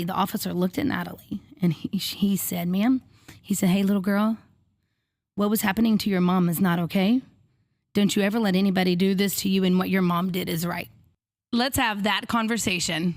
The officer looked at Natalie and he said, ma'am, he said, hey, little girl, what was happening to your mom is not okay. Don't you ever let anybody do this to you, and what your mom did is right. Let's have that conversation.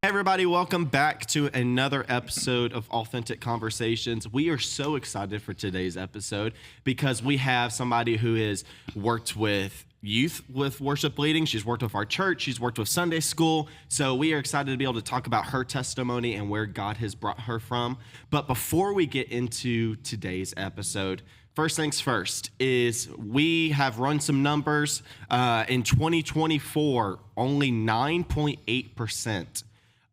Hey everybody, welcome back to another episode of Authentic Conversations. We are so excited for today's episode because we have somebody who has worked with youth with worship leading. She's worked with our church. She's worked with Sunday school. So we are excited to be able to talk about her testimony and where God has brought her from. But before we get into today's episode, first things first is we have run some numbers. In 2024, only 9.8%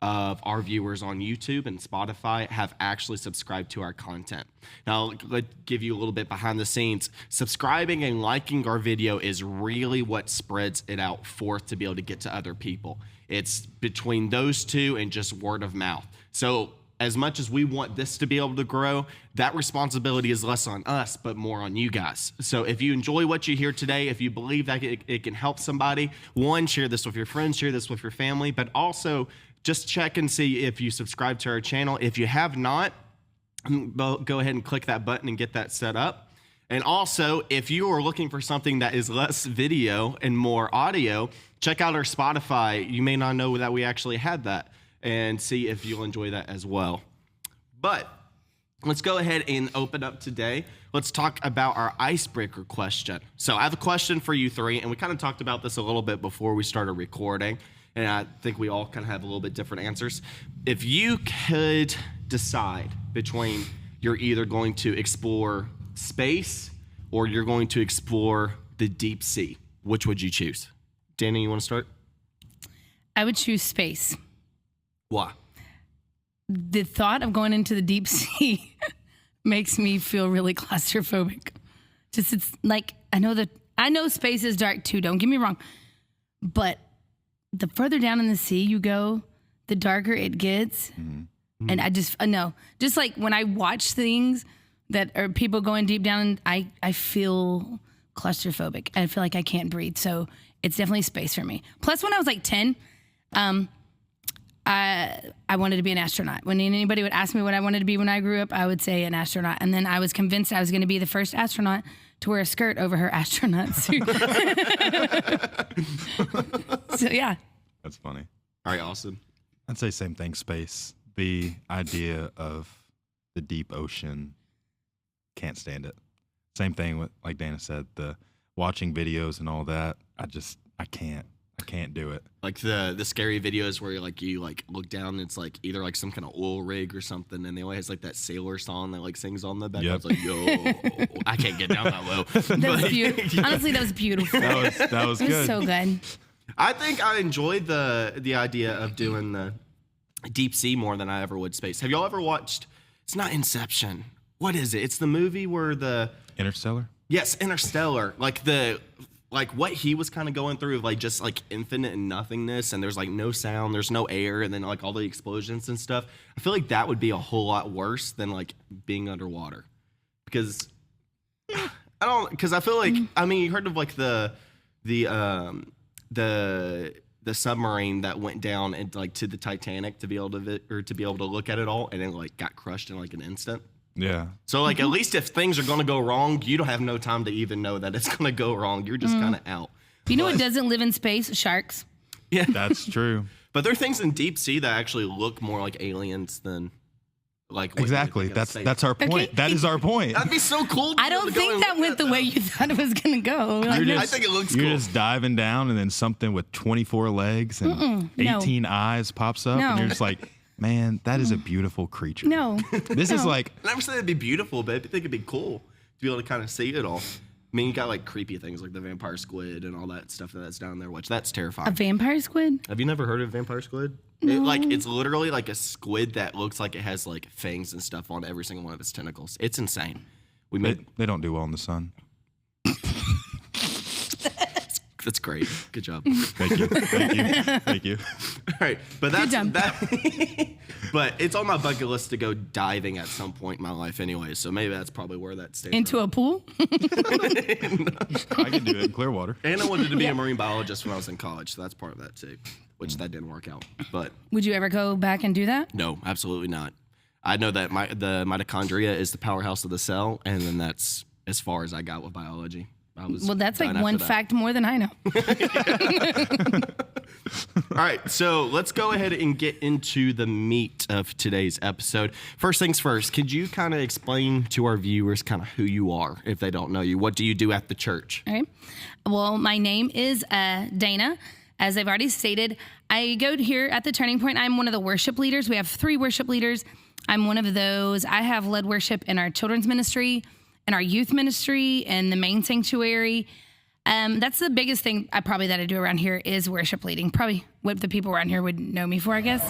of our viewers on YouTube and Spotify have actually subscribed to our content. Now, let's give you a little bit behind the scenes. Subscribing and liking our video is really what spreads it out forth to be able to get to other people. It's between those two and just word of mouth. So as much as we want this to be able to grow, that responsibility is less on us, but more on you guys. So if you enjoy what you hear today, if you believe that it can help somebody, one, share this with your friends, share this with your family, but also just check and see if you subscribe to our channel. If you have not, go ahead and click that button and get that set up. And also, if you are looking for something that is less video and more audio, check out our Spotify. You may not know that we actually had that, and see if you'll enjoy that as well. But let's go ahead and open up today. Let's talk about our icebreaker question. So I have a question for you three, and we kind of talked about this a little bit before we started recording. And I think we all kind of have a little bit different answers. If you could decide between you're either going to explore space or you're going to explore the deep sea, which would you choose? Danny, you want to start? I would choose space. Why? The thought of going into the deep sea makes me feel really claustrophobic. Just it's like I know space is dark too, don't get me wrong. But the further down in the sea you go, the darker it gets. Mm-hmm. And I just know. Just like when I watch things that are people going deep down, I feel claustrophobic. I feel like I can't breathe. So it's definitely space for me. Plus, when I was like 10, I wanted to be an astronaut. When anybody would ask me what I wanted to be when I grew up, I would say an astronaut. And then I was convinced I was going to be the first astronaut to wear a skirt over her astronaut suit. So, yeah. That's funny. All right, Austin. I'd say same thing, space. The idea of the deep ocean, can't stand it. Same thing with, like Dana said, the watching videos and all that. I can't do it. Like the scary videos where you look down and it's like either like some kind of oil rig or something, and they always has like that sailor song that like sings on the back. Yep. I was like, yo, I can't get down that low. That was beautiful. Honestly, that was beautiful. That was good. It was so good. I think I enjoyed the idea of doing the deep sea more than I ever would space. Have y'all ever watched? It's not Inception. What is it? It's the movie where the Interstellar. Yes, Interstellar. Like what he was kind of going through, like just like infinite nothingness, and there's like no sound, there's no air, and then like all the explosions and stuff. I feel like that would be a whole lot worse than like being underwater, because I feel like you heard of like the submarine that went down and like to the Titanic to be able to look at it all, and it like got crushed in like an instant. Yeah. So, like, at least if things are going to go wrong, you don't have no time to even know that it's going to go wrong. You're just kind of out. You know what doesn't live in space? Sharks. Yeah. That's true. But there are things in deep sea that actually look more like aliens than, like, what exactly. That's our point. Okay. That is our point. That'd be so cool. I don't think that went the way you thought it was going to go. Like, I think it looks cool. You're just diving down, and then something with 24 legs and 18 eyes pops up, and you're just like, man, that is a beautiful creature. No. This is like... I never said it'd be beautiful, but I think it'd be cool to be able to kind of see it all. I mean, you got like creepy things like the vampire squid and all that stuff that's down there, which that's terrifying. A vampire squid? Have you never heard of vampire squid? No. It's literally like a squid that looks like it has like fangs and stuff on every single one of its tentacles. It's insane. They don't do well in the sun. That's great. Good job. Thank you. Thank you. Thank you. All right, but that's job. that. But it's on my bucket list to go diving at some point in my life, anyway. So maybe that's probably where that stands. Into a pool? I can do it in Clearwater. And I wanted to be a marine biologist when I was in college, so that's part of that too, which that didn't work out. But Would you ever go back and do that? no, absolutely not. I know that the mitochondria is the powerhouse of the cell, and then that's as far as I got with biology. Well, that's like done one after that. fact more than I know. All right, so let's go ahead and get into the meat of today's episode. First things first, could you kind of explain to our viewers kind of who you are if they don't know you? What do you do at the church? All right. Well, my name is Dana. As I've already stated, I go here at the Turning Point. I'm one of the worship leaders. We have 3 worship leaders. I'm one of those. I have led worship in our children's ministry, in our youth ministry, and the main sanctuary. That's the biggest thing that I do around here is worship leading. Probably what the people around here would know me for, I guess.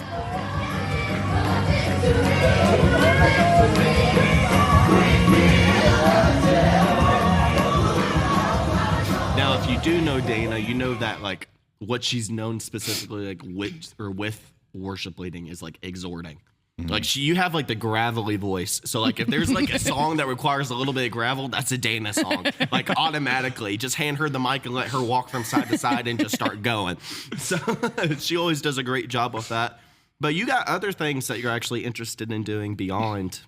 Now, if you do know Dana, you know that like what she's known specifically like with worship leading is like exhorting. Like you have like the gravelly voice. So like if there's like a song that requires a little bit of gravel, that's a Dana song. Like automatically, just hand her the mic and let her walk from side to side and just start going. So she always does a great job with that. But you got other things that you're actually interested in doing beyond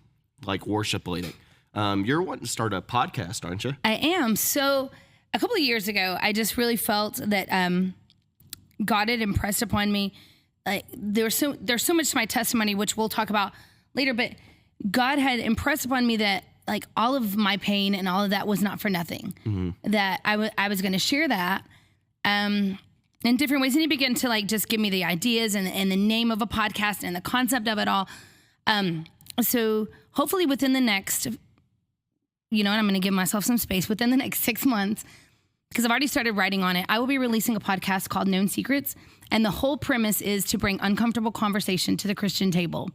like worship leading. You're wanting to start a podcast, aren't you? I am. So a couple of years ago, I just really felt that God had impressed upon me. Like there's so much to my testimony, which we'll talk about later, but God had impressed upon me that like all of my pain and all of that was not for nothing, that I was going to share that in different ways. And he began to like just give me the ideas and the name of a podcast and the concept of it all. So hopefully within the next, and I'm going to give myself some space within the next 6 months, because I've already started writing on it. I will be releasing a podcast called Known Secrets. And the whole premise is to bring uncomfortable conversation to the Christian table.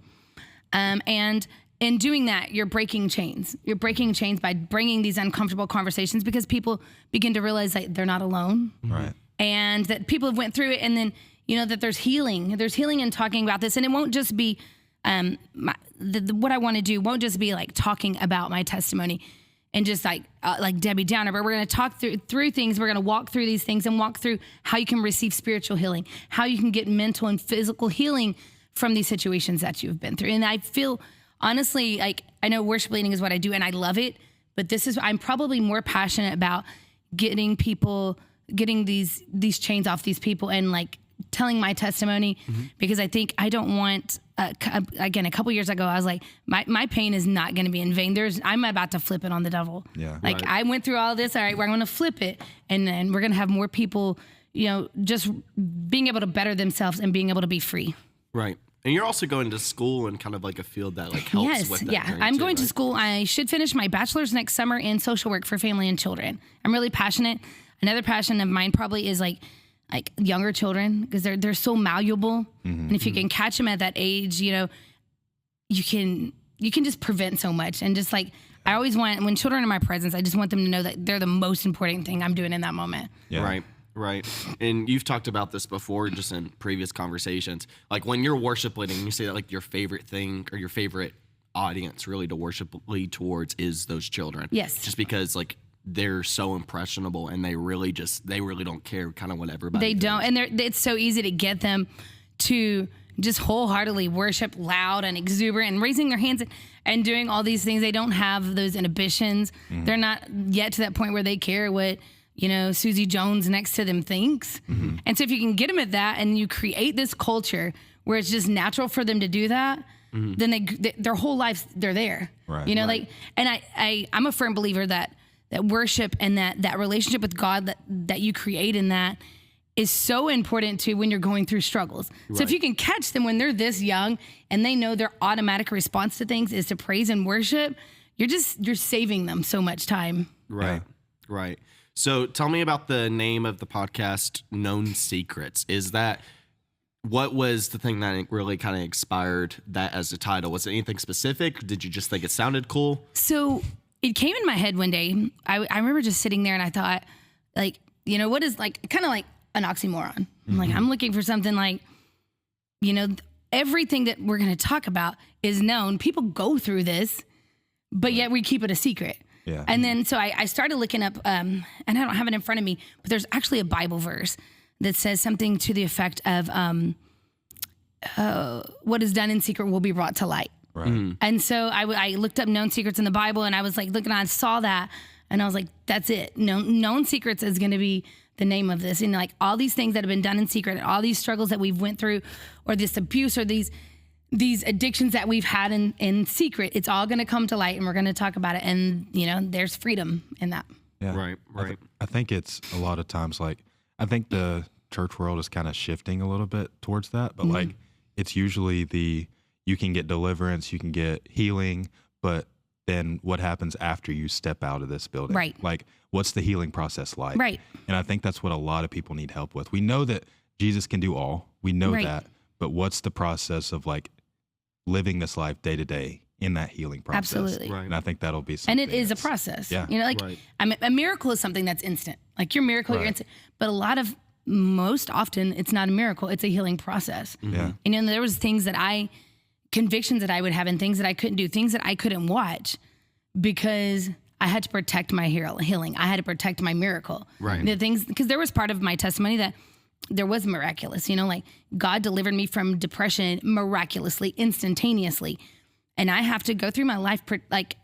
And in doing that, you're breaking chains. You're breaking chains by bringing these uncomfortable conversations because people begin to realize that they're not alone. Right. And that people have went through it. And then, that there's healing. There's healing in talking about this. And it won't just be, what I want to do won't just be like talking about my testimony and just like Debbie Downer, but we're going to talk through things. We're going to walk through these things and walk through how you can receive spiritual healing, how you can get mental and physical healing from these situations that you've been through. And I feel, honestly, like I know worship leading is what I do and I love it, but I'm probably more passionate about getting these chains off these people and like telling my testimony, because I think I don't want, again, a couple years ago, I was like, my pain is not going to be in vain. I'm about to flip it on the devil. Yeah. Like Right. I went through all this. All right, we're going to flip it. And then we're going to have more people, just being able to better themselves and being able to be free. Right. And you're also going to school in kind of like a field that like helps Yes, with that. yeah. journey I'm too, going to right? school. I should finish my bachelor's next summer in social work for family and children. I'm really passionate. Another passion of mine probably is like younger children, because they're so malleable. And if you can catch them at that age, you can just prevent so much. And just like, I always want, when children are in my presence, I just want them to know that they're the most important thing I'm doing in that moment. Yeah. Right. And you've talked about this before, just in previous conversations. Like when you're worship leading, you say that like your favorite thing or your favorite audience really to worship lead towards is those children. Yes. Just because like they're so impressionable and they really don't care kind of what everybody They thinks. don't. And it's so easy to get them to just wholeheartedly worship loud and exuberant and raising their hands and doing all these things. They don't have those inhibitions. They're not yet to that point where they care what, Susie Jones next to them thinks. And so if you can get them at that and you create this culture where it's just natural for them to do that, then their whole life, they're there. Right. Like, and I'm a firm believer that worship and that relationship with God that you create in that is so important to when you're going through struggles. So if you can catch them when they're this young and they know their automatic response to things is to praise and worship, you're saving them so much time. Right. Right. So tell me about the name of the podcast, Known Secrets. What was the thing that really kind of inspired that as a title? Was it anything specific? Did you just think it sounded cool? So it came in my head one day. I remember just sitting there and I thought, like, what is like kind of like an oxymoron. I'm like, I'm looking for something like, everything that we're going to talk about is known. People go through this, but yet we keep it a secret. Yeah. And then, so I started looking up, and I don't have it in front of me, but there's actually a Bible verse that says something to the effect of, what is done in secret will be brought to light. Right. And so I looked up known secrets in the Bible, and I was like looking, I saw that, and I was like, that's it. Known secrets is going to be the name of this. And like all these things that have been done in secret, all these struggles that we've went through, or this abuse, or these addictions that we've had in secret, it's all going to come to light, and we're going to talk about it. And, there's freedom in that. Yeah. Right. I think it's a lot of times like, I think the church world is kind of shifting a little bit towards that, but like it's usually you can get deliverance, you can get healing, but then what happens after you step out of this building? Right. Like, what's the healing process like? Right. And I think that's what a lot of people need help with. We know that Jesus can do all. We know Right. that. But what's the process of like living this life day to day in that healing process? Absolutely. Right. And I think that'll be something. And it is a that's- process. Yeah. Like a miracle is something that's instant. Like your miracle, you're Right. instant. But most often, it's not a miracle. It's a healing process. Yeah. And there was convictions that I would have, and things that I couldn't do, things that I couldn't watch, because I had to protect my healing. I had to protect my miracle. Right. The things, because there was part of my testimony that there was miraculous, like God delivered me from depression miraculously, instantaneously. And I have to go through my life,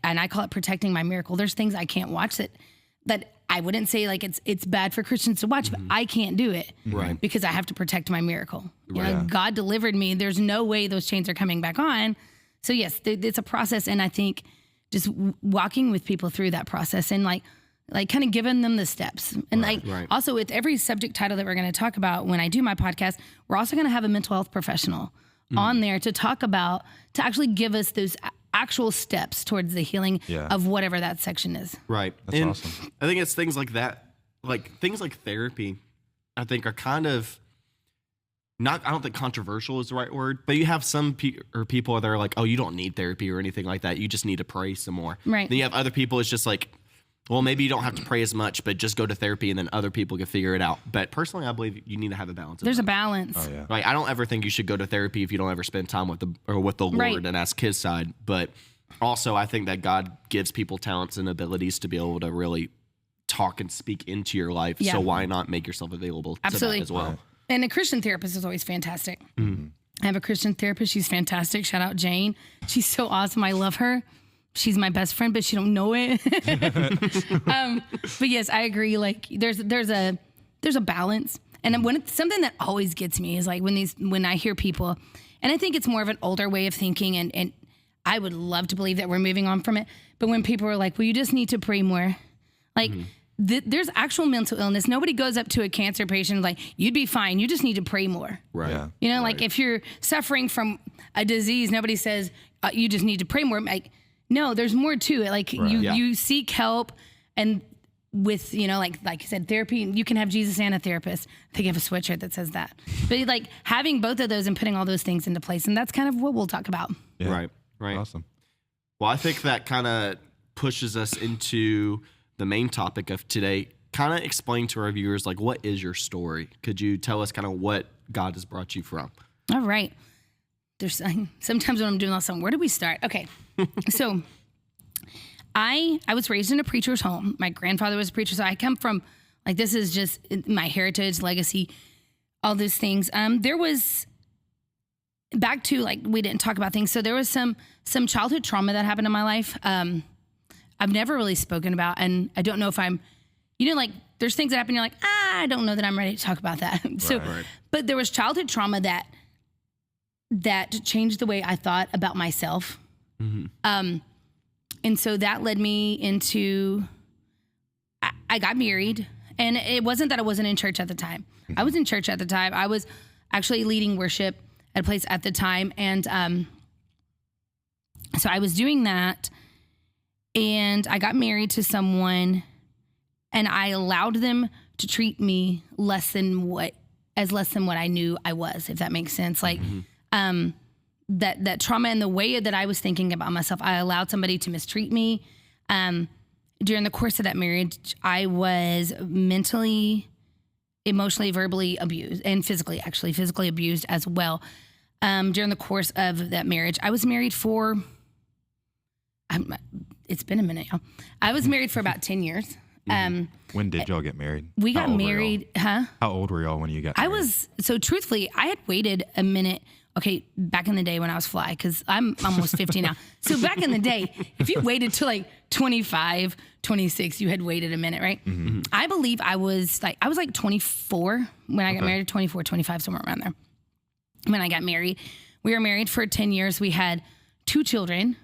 and I call it protecting my miracle. There's things I can't watch that I wouldn't say like it's bad for Christians to watch, but I can't do it. Right. Because I have to protect my miracle. Right. God delivered me. There's no way those chains are coming back on. So yes, it's a process. And I think just walking with people through that process and like kind of giving them the steps. And also with every subject title that we're going to talk about when I do my podcast, we're also going to have a mental health professional on there to actually give us those actual steps towards the healing of whatever that section is. Right. That's awesome. I think it's things like that, like things like therapy, I think are kind of I don't think controversial is the right word, but you have some people that are like, oh, you don't need therapy or anything like that. You just need to pray some more. Right. Then you have other people, it's just like, well, maybe you don't have to pray as much, but just go to therapy and then other people can figure it out. But personally, I believe you need to have a balance. There's a balance. Oh, yeah. Like, I don't ever think you should go to therapy if you don't ever spend time with the Lord Right. and ask His side. But also, I think that God gives people talents and abilities to be able to really talk and speak into your life. Yeah. So why not make yourself available Absolutely. to that as well? And a Christian therapist is always fantastic. I have a Christian therapist. She's fantastic. Shout out Jane. She's so awesome. I love her. She's my best friend, but she don't know it. But yes, I agree. Like there's a balance. And when something that always gets me is like when I hear people, and I think it's more of an older way of thinking, and I would love to believe that we're moving on from it. But when people are like, well, you just need to pray more. Like there's actual mental illness. Nobody goes up to a cancer patient like, you'd be fine. You just need to pray more. Right. Yeah. Like if you're suffering from a disease, nobody says you just need to pray more. Like, no, there's more to it. Like you seek help, and with, like I said, therapy, you can have Jesus and a therapist. I think I have a sweatshirt that says that. But like having both of those and putting all those things into place. And that's kind of what we'll talk about. Yeah. Right. Awesome. Well, I think that kind of pushes us into the main topic of today. Kind of explain to our viewers, like, what is your story? Could you tell us kind of what God has brought you from? All right. There's sometimes when I'm doing this, where do we start? Okay. So I was raised in a preacher's home. My grandfather was a preacher. So I come from, like, this is just my heritage, legacy, all those things. There was, back to, like, we didn't talk about things. So there was some childhood trauma that happened in my life. I've never really spoken about, and I don't know if I'm, like, there's things that happen, you're like, I don't know that I'm ready to talk about that. So, but there was childhood trauma that changed the way I thought about myself. And so that led me into, I got married, and it wasn't that I wasn't in church at the time. I was in church at the time. I was actually leading worship at a place at the time. And so I was doing that, and I got married to someone, and I allowed them to treat me less than what I knew I was, if that makes sense. Like, that trauma and the way that I was thinking about myself, I allowed somebody to mistreat me. During the course of that marriage, I was mentally emotionally, verbally abused, and physically abused as well. During the course of that marriage, I was married for, it's been a minute now. I was married for about 10 years. When did y'all get married? We How got old were married, y'all? How old were y'all when you got married? Truthfully, I had waited a minute. Okay, back in the day when I was fly, because I'm almost 50 now. So back in the day, if you waited till like 25, 26, you had waited a minute, right? I believe I was like 24 when I got married, 24, 25, somewhere around there. When I got married, we were married for 10 years. We had 2 children.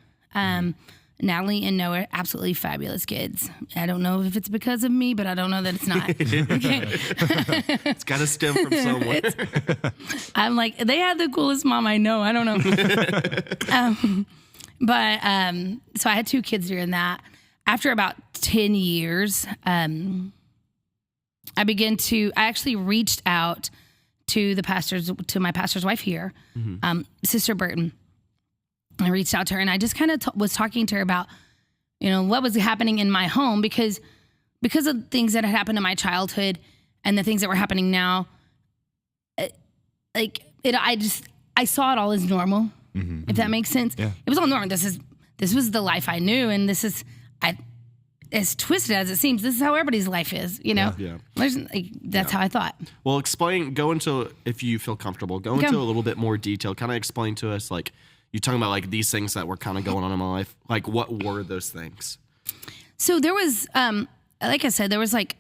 Natalie and Noah, absolutely fabulous kids. I don't know if it's because of me, but I don't know that it's not. Okay. It's got to stem from somewhere. I'm like, they had the coolest mom I know. I don't know. So I had 2 kids during that. After about 10 years, I actually reached out to my pastor's wife here, Sister Burton. I reached out to her and I just kind of was talking to her about, what was happening in my home because of things that had happened in my childhood and the things that were happening now. I saw it all as normal, if that makes sense. Yeah. It was all normal. This was the life I knew, and this is as twisted as it seems. This is how everybody's life is, Yeah. That's how I thought. Well, go into, if you feel comfortable, go into a little bit more detail. Kind of explain to us, like, you're talking about like these things that were kind of going on in my life. Like, what were those things? So there was, like I said, there was like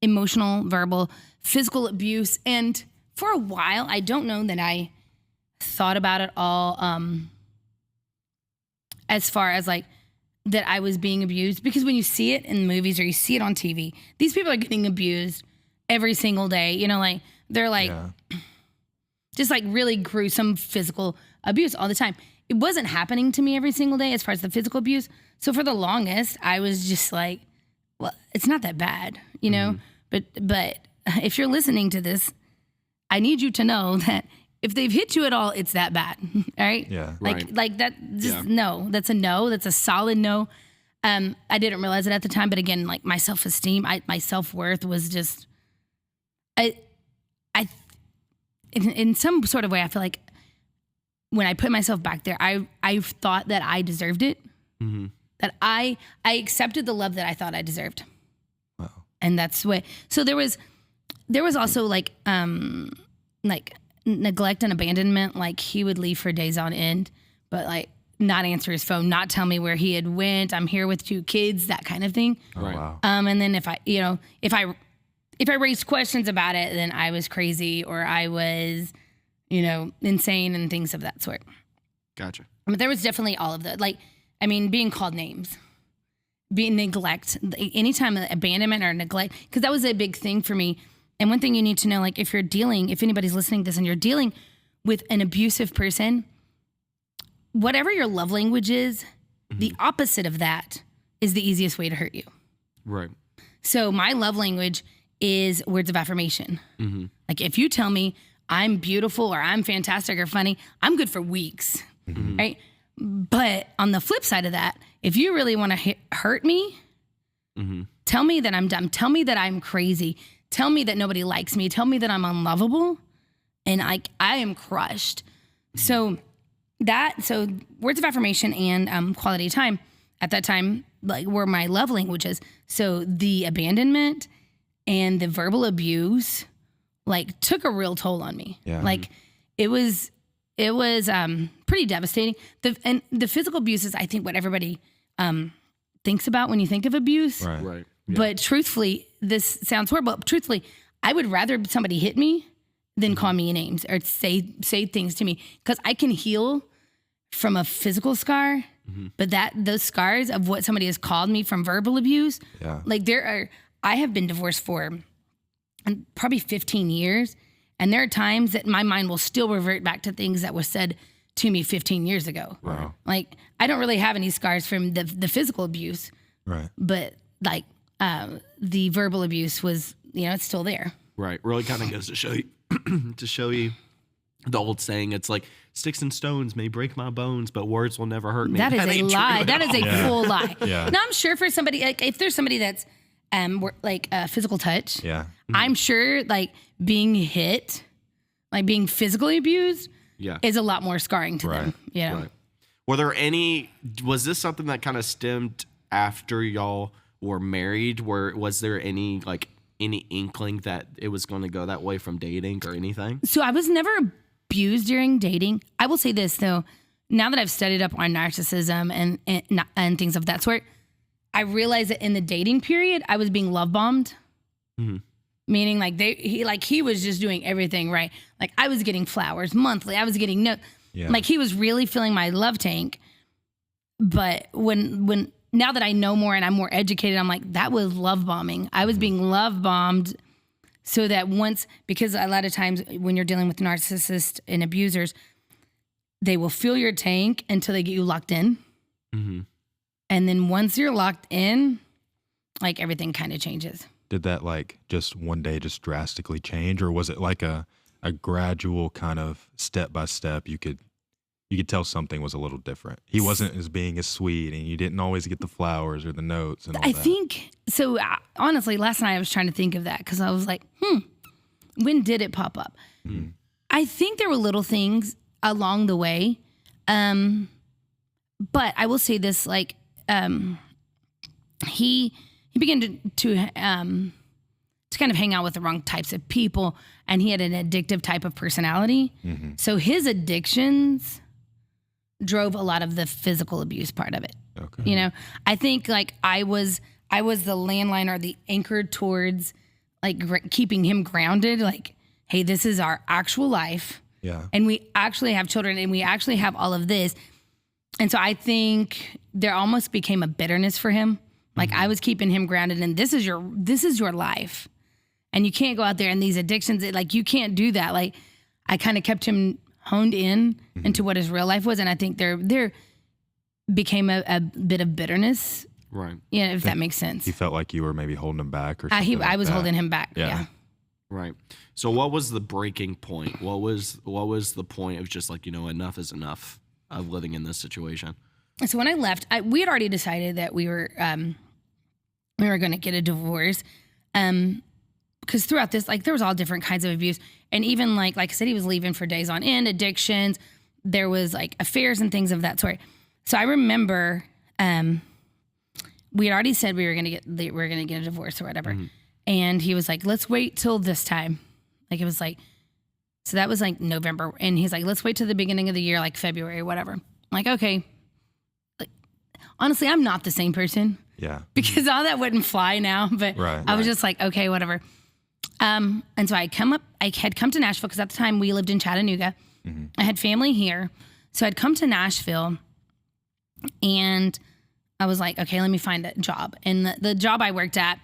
emotional, verbal, physical abuse. And for a while, I don't know that I thought about it all as far as like that I was being abused. Because when you see it in movies or you see it on TV, these people are getting abused every single day. Like they're like just like really gruesome physical abuse all the time. It wasn't happening to me every single day as far as the physical abuse. So for the longest, I was just like, well, it's not that bad, But if you're listening to this, I need you to know that if they've hit you at all, it's that bad. All right? Yeah. Like that, just no. That's a no. That's a solid no. I didn't realize it at the time, but again, like my self-esteem, my self-worth was just, in some sort of way, I feel like when I put myself back there, I thought that I deserved it. That I accepted the love that I thought I deserved. Wow. And that's what. So there was also like neglect and abandonment. Like he would leave for days on end, but like not answer his phone, not tell me where he had went. I'm here with 2 kids, that kind of thing. Oh, wow. And then if I raised questions about it, then I was crazy or I was, insane and things of that sort. Gotcha. But there was definitely all of that. Like, being called names, being neglect, anytime abandonment or neglect, because that was a big thing for me. And one thing you need to know, like if anybody's listening to this and you're dealing with an abusive person, whatever your love language is, the opposite of that is the easiest way to hurt you. Right. So my love language is words of affirmation. Like if you tell me I'm beautiful or I'm fantastic or funny, I'm good for weeks, right? But on the flip side of that, if you really want to hurt me, tell me that I'm dumb. Tell me that I'm crazy. Tell me that nobody likes me. Tell me that I'm unlovable, and I am crushed. So words of affirmation and quality time at that time like were my love languages. So the abandonment and the verbal abuse like took a real toll on me. Yeah. Like it was pretty devastating. The physical abuse is, I think, what everybody thinks about when you think of abuse. Right. Yeah. But truthfully, this sounds horrible. Truthfully, I would rather somebody hit me than call me names or say things to me, because I can heal from a physical scar, but those scars of what somebody has called me from verbal abuse, like I have been divorced for probably 15 years. And there are times that my mind will still revert back to things that were said to me 15 years ago. Wow. Like, I don't really have any scars from the physical abuse. Right. But, like, the verbal abuse was, it's still there. Right. Really kind of goes to show you the old saying. It's like, sticks and stones may break my bones, but words will never hurt me. That is a lie. That is a full lie. Yeah. Now, I'm sure for somebody, like, if there's somebody that's physical touch. Yeah. I'm sure like being hit, like being physically abused, is a lot more scarring to them. You know. Right. Was this something that kind of stemmed after y'all were married? Was there any inkling that it was going to go that way from dating or anything? So I was never abused during dating. I will say this though, now that I've studied up on narcissism and things of that sort, I realized that in the dating period, I was being love bombed. Mm-hmm. Meaning he was just doing everything right. Like I was getting flowers monthly. I was getting like he was really filling my love tank. But when now that I know more and I'm more educated, I'm like, that was love bombing. I was being love bombed so that because a lot of times when you're dealing with narcissists and abusers, they will fill your tank until they get you locked in. Mm-hmm. And then once you're locked in, like everything kind of changes. Did that just one day just drastically change, or was it like a gradual kind of step by step? You could tell something was a little different. He wasn't as sweet, and you didn't always get the flowers or the notes and all that. I think so. Honestly, last night I was trying to think of that because I was like, when did it pop up? Mm-hmm. I think there were little things along the way, but I will say this: he began to kind of hang out with the wrong types of people, and he had an addictive type of personality. Mm-hmm. So his addictions drove a lot of the physical abuse part of it. Okay. You know, I think I was the landline or the anchor towards keeping him grounded. Like, hey, this is our actual life. Yeah. And we actually have children and we actually have all of this. And so I think there almost became a bitterness for him. Like I was keeping him grounded and this is your life. And you can't go out there and these addictions, you can't do that. Like I kind of kept him honed in into what his real life was. And I think there became a bit of bitterness. Right. Yeah, if that makes sense. He felt like you were maybe holding him back or something. I was holding him back. Yeah. Right. So what was the breaking point? What was the point of just enough is enough of living in this situation? So when I left, we had already decided that we were going to get a divorce. Because throughout this, there was all different kinds of abuse. And even like I said, he was leaving for days on end, addictions. There was affairs and things of that sort. So I remember we had already said we were going to get a divorce or whatever. Mm-hmm. And he was like, let's wait till this time. So that was November. And he's like, let's wait till the beginning of the year, February or whatever. I'm like, okay. Honestly, I'm not the same person. Yeah. Because all that wouldn't fly now. But I was just like, okay, whatever. And so I had come to Nashville because at the time we lived in Chattanooga. Mm-hmm. I had family here. So I'd come to Nashville and I was like, okay, let me find a job. And the job I worked at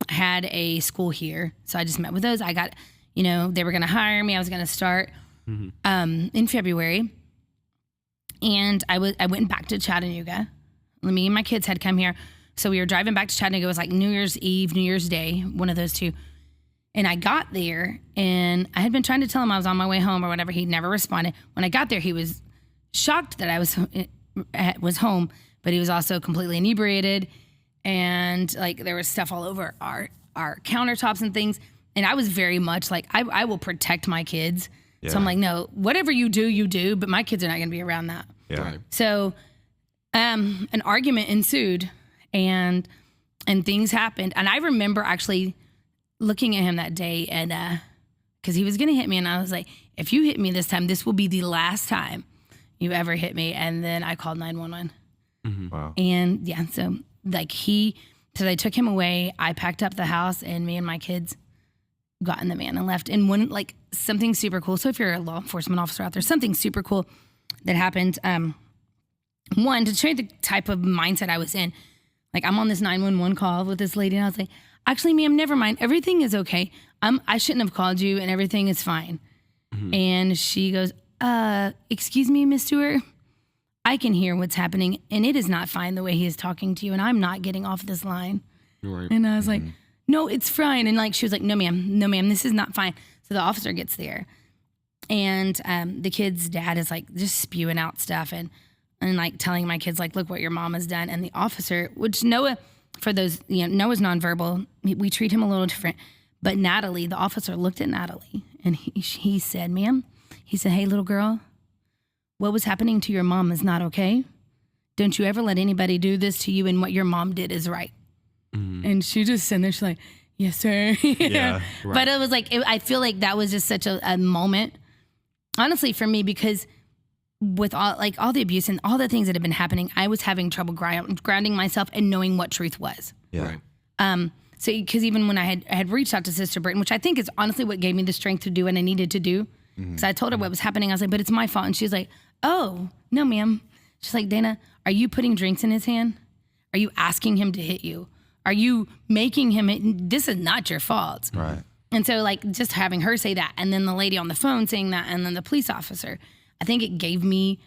had a school here. So I just met with those. I got, they were going to hire me. I was going to start in February. And I went back to Chattanooga. Me and my kids had come here. So we were driving back to Chattanooga. It was New Year's Eve, New Year's Day, one of those two. And I got there and I had been trying to tell him I was on my way home or whatever. He never responded. When I got there, he was shocked that I was home, but he was also completely inebriated. And there was stuff all over our countertops and things. And I was very much I will protect my kids. Yeah. So I'm like, no, whatever you do, but my kids are not going to be around that. Yeah. Right. So an argument ensued and things happened. And I remember actually looking at him that day and because he was going to hit me. And I was like, if you hit me this time, this will be the last time you ever hit me. And then I called 911. Mm-hmm. Wow. And yeah, so so they took him away. I packed up the house and me and my kids got in the van and left. And one, something super cool. So if you're a law enforcement officer out there, something super cool that happened. One, to show you the type of mindset I was in. I'm on this 911 call with this lady and I was like, actually, ma'am, never mind. Everything is okay. I shouldn't have called you and everything is fine. Mm-hmm. And she goes, excuse me, Miss Stewart. I can hear what's happening and it is not fine the way he is talking to you and I'm not getting off this line. Right. And I was like, no, it's fine. And she was like, no, ma'am, this is not fine. So the officer gets there and the kid's dad is just spewing out stuff and telling my kids look what your mom has done. And the officer, which Noah, for those, Noah's nonverbal. We treat him a little different. But Natalie, the officer, looked at Natalie and he said, ma'am, he said, hey, little girl, what was happening to your mom is not okay. Don't you ever let anybody do this to you, and what your mom did is right. And she just sat there, she's like, yes, sir. Yeah, right. But it was like, I feel like that was just such a moment, honestly, for me, because with all the abuse and all the things that have been happening, I was having trouble grounding myself and knowing what truth was. Yeah. Right. So, because even when I had reached out to Sister Britton, which I think is honestly what gave me the strength to do what I needed to do, because I told her what was happening. I was like, but it's my fault. And she's like, oh, no, ma'am. She's like, Dana, are you putting drinks in his hand? Are you asking him to hit you? Are you making him, this is not your fault. Right. And so, like, just having her say that, and then the lady on the phone saying that, and then the police officer, I think it gave me,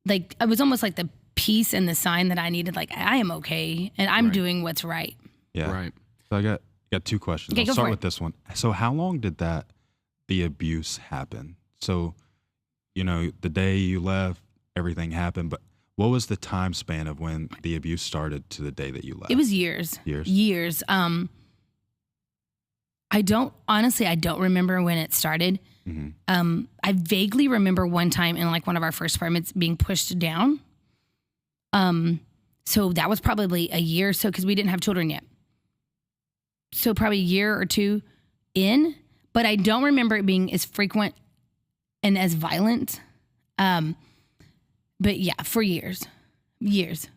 like, it was almost like the peace and the sign that I needed, like, I am okay, and I'm doing what's right. Yeah. Right. So I got two questions. Okay, I'll go start for with this one. So how long did the abuse happen? So, the day you left, everything happened, but what was the time span of when the abuse started to the day that you left? It was years. Years. I don't remember when it started. Mm-hmm. I vaguely remember one time in like one of our first apartments being pushed down. So that was probably a year or so, because we didn't have children yet. So probably a year or two in, but I don't remember it being as frequent and as violent. But yeah, for years.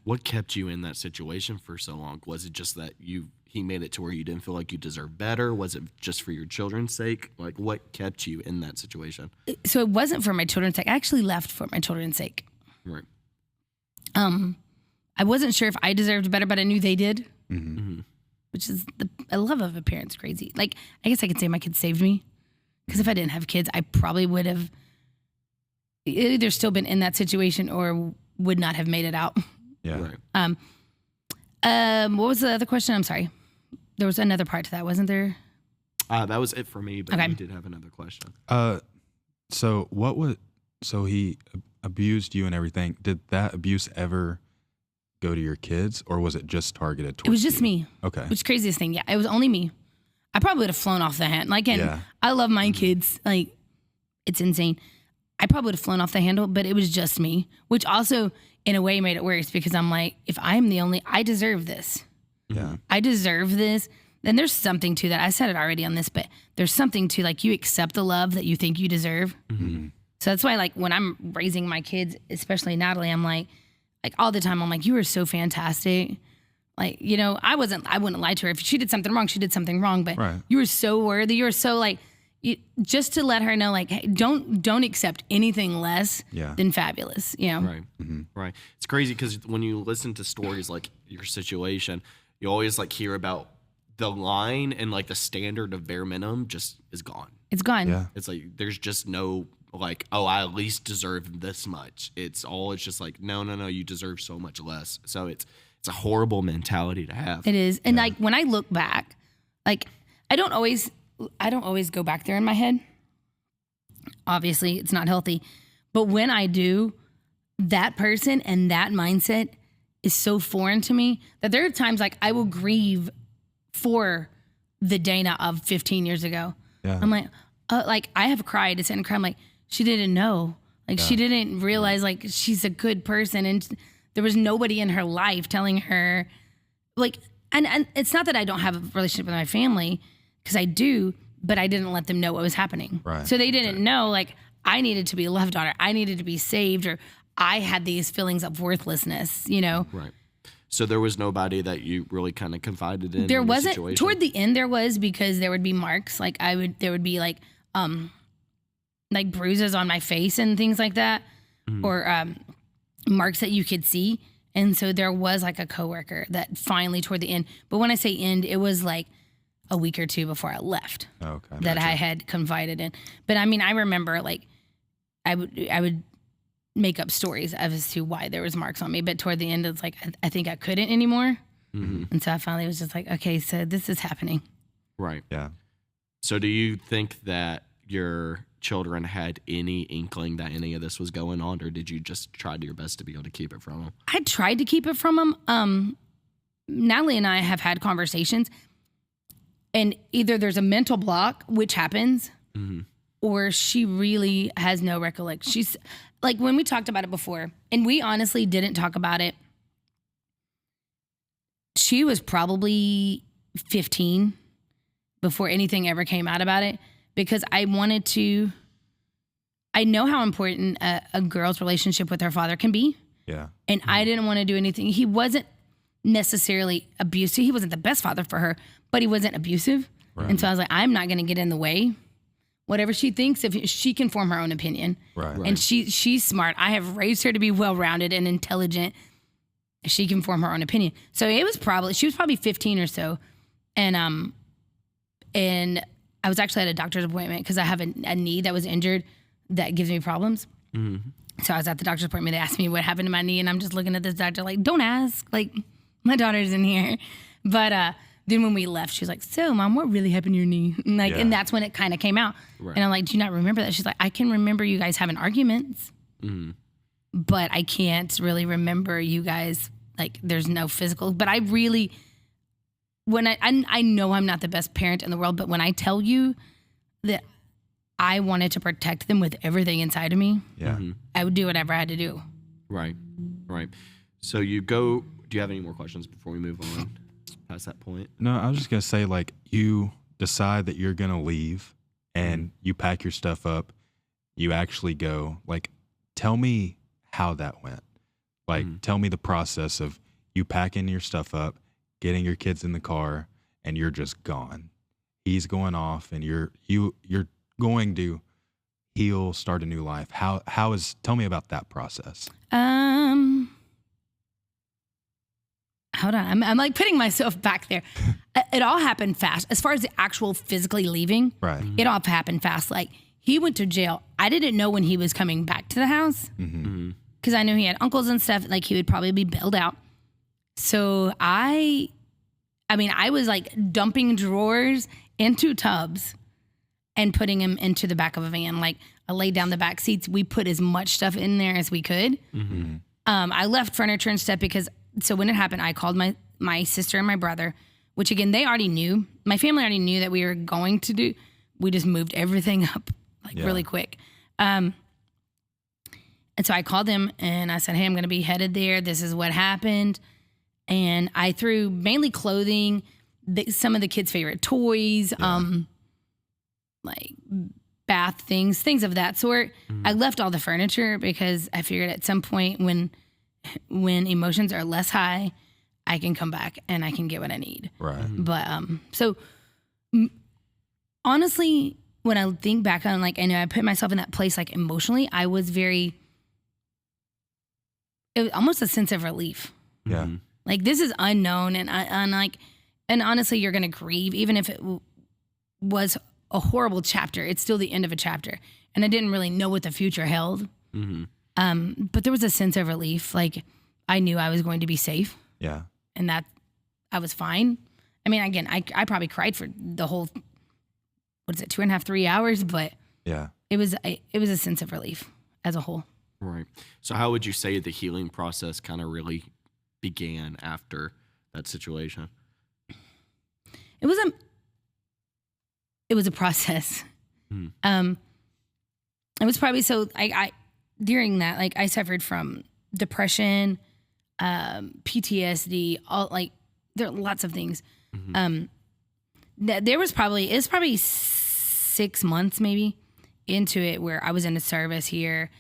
What kept you in that situation for so long? Was it just that he made it to where you didn't feel like you deserved better? Was it just for your children's sake? Like, what kept you in that situation? So it wasn't for my children's sake. I actually left for my children's sake. Right. I wasn't sure if I deserved better, but I knew they did. Mm-hmm. Mm-hmm. Which is the love of a parent's crazy. Like, I guess I could say my kids saved me, because if I didn't have kids, I probably would have either still been in that situation or would not have made it out. Yeah. Right. Um, What was the other question? I'm sorry. There was another part to that, wasn't there? That was it for me, but Okay. we did have another question. So he abused you and everything. Did that abuse ever go to your kids, or was it just targeted towards It was just you? me. Okay. Which is the craziest thing. Yeah, it was only me. I probably would have flown off the handle. Like, and Yeah. I love my kids. Like, it's insane. I probably would have flown off the handle, but it was just me, which also in a way made it worse, because I'm like, if I'm the only, I deserve this. Yeah. I deserve this. Then there's something to that. I said it already on this, but there's something to, like, you accept the love that you think you deserve. Mm-hmm. So that's why, like, when I'm raising my kids, especially Natalie, I'm like all the time, I'm like, you are so fantastic. Like, I wouldn't lie to her. If she did something wrong, she did something wrong, but Right. you were so worthy. You were so, like, just to let her know, like, hey, don't accept anything less Yeah. than fabulous, Right. Mm-hmm. Right. It's crazy because when you listen to stories like your situation, you always like hear about the line, and like the standard of bare minimum just is gone. It's gone. Yeah. It's like there's just no like, oh, I at least deserve this much. It's just like, no, you deserve so much less. So it's a horrible mentality to have. It is. And like, when I look back, like, I don't always go back there in my head. Obviously, it's not healthy. But when I do, that person and that mindset is so foreign to me that there are times, like, I will grieve for the Dana of 15 years ago. Yeah. I'm like, I have cried. It's in cry. I'm like, she didn't know. Like, she didn't realize, like, she's a good person. And there was nobody in her life telling her, like, and it's not that I don't have a relationship with my family, because I do, but I didn't let them know what was happening. Right. So they didn't know, like, I needed to be loved on, or I needed to be saved, or I had these feelings of worthlessness, Right. So there was nobody that you really kind of confided in. There in the wasn't, situation? toward the end there was, because there would be marks. Like, there would be like bruises on my face and things like that, or marks that you could see. And so there was like a coworker that finally toward the end, but when I say end, it was like a week or two before I left Okay. that I had confided in. But I mean, I remember, like, I would make up stories as to why there was marks on me, but toward the end it's like, I think I couldn't anymore. Mm-hmm. And so I finally was just like, okay, so this is happening. Right. Yeah. So do you think that your children had any inkling that any of this was going on, or did you just try your best to be able to keep it from them? I tried to keep it from them. Natalie and I have had conversations, and either there's a mental block, which happens, or she really has no recollection. She's like, when we talked about it before, and we honestly didn't talk about it, she was probably 15 before anything ever came out about it, because I know how important a girl's relationship with her father can be. Yeah. And I didn't want to do anything. He wasn't necessarily abusive. He wasn't the best father for her, but he wasn't abusive. Right. And so I was like, I'm not going to get in the way. Whatever she thinks, if she can form her own opinion. Right. And she's smart. I have raised her to be well-rounded and intelligent. She can form her own opinion. So she was probably 15 or so. And I was actually at a doctor's appointment because I have a knee that was injured that gives me problems. So I was at the doctor's appointment. They asked me what happened to my knee, and I'm just looking at this doctor like, don't ask. Like, my daughter's in here. But then when we left, she was like, so, Mom, what really happened to your knee? And, and that's when it kind of came out. Right. And I'm like, do you not remember that? She's like, I can remember you guys having arguments, but I can't really remember you guys, like, there's no physical. But I really, when I know I'm not the best parent in the world, but when I tell you that I wanted to protect them with everything inside of me, I would do whatever I had to do. Right. So you go, do you have any more questions before we move on past that point? No, I was just going to say, like, you decide that you're going to leave and you pack your stuff up. You actually go. Like, tell me how that went. Like, tell me the process of you packing your stuff up, getting your kids in the car, and you're just gone. He's going off, and you're going to heal, start a new life. Tell me about that process. Hold on. I'm like putting myself back there. It all happened fast. As far as the actual physically leaving, right? It all happened fast. Like, he went to jail. I didn't know when he was coming back to the house because I knew he had uncles and stuff. Like, he would probably be bailed out. So I was like dumping drawers into tubs and putting him into the back of a van. Like, I laid down the back seats. We put as much stuff in there as we could. I left furniture and stuff because, so when it happened, I called my sister and my brother, which again, they already knew. My family already knew that we were going to do. We just moved everything up really quick. And so I called them and I said, hey, I'm going to be headed there. This is what happened. And I threw mainly clothing, some of the kids' favorite toys, like bath things of that sort. I left all the furniture because I figured at some point when emotions are less high, I can come back and I can get what I need. Right. But so honestly, when I think back on, like, I know I put myself in that place, like, emotionally, I was it was almost a sense of relief. Yeah. Like, this is unknown, and honestly, you're gonna grieve, even if it was a horrible chapter. It's still the end of a chapter, and I didn't really know what the future held. But there was a sense of relief. Like, I knew I was going to be safe. Yeah. And that I was fine. I mean, again, I probably cried for the whole, 2.5, 3 hours, but yeah, it was a sense of relief as a whole. Right. So how would you say the healing process kind of really began after that situation? It was a process. It was probably, so I during that, like, I suffered from depression, PTSD, all, like, there are lots of things. It's probably 6 months maybe into it where I was in a service here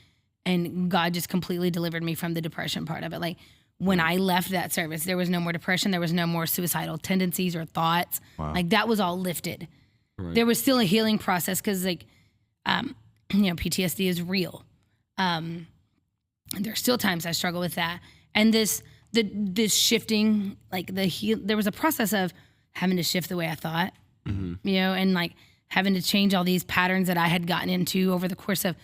and God just completely delivered me from the depression part of it. Like, when I left that service, there was no more depression. There was no more suicidal tendencies or thoughts. Wow. Like, that was all lifted. Right. There was still a healing process because, like, PTSD is real. There's still times I struggle with that. And this shifting, like, there was a process of having to shift the way I thought, and, like, having to change all these patterns that I had gotten into over the course of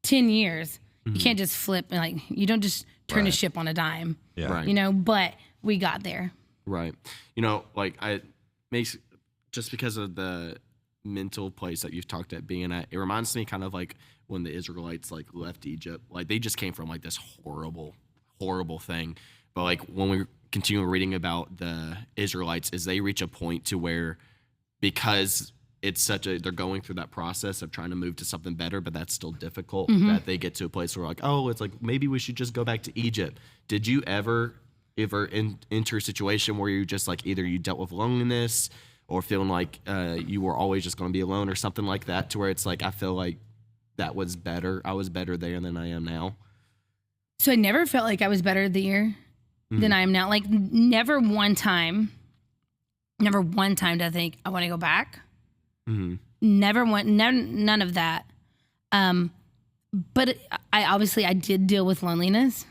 10 years. You can't just flip, like, you don't just turn a ship on a dime, but we got there. Right. Like, just because of the mental place that you've talked at being at, it reminds me kind of like when the Israelites, like, left Egypt. Like, they just came from, like, this horrible thing. But, like, when we continue reading about the Israelites is they reach a point to where, because it's they're going through that process of trying to move to something better, but that's still difficult, that they get to a place where like, oh, it's like, maybe we should just go back to Egypt. Did you ever enter a situation where you just like, either you dealt with loneliness or feeling like you were always just going to be alone or something like that, to where it's like, I feel like that was better. I was better there than I am now. So I never felt like I was better than I am now. Like never one time did I think I want to go back. None of that. But I did deal with loneliness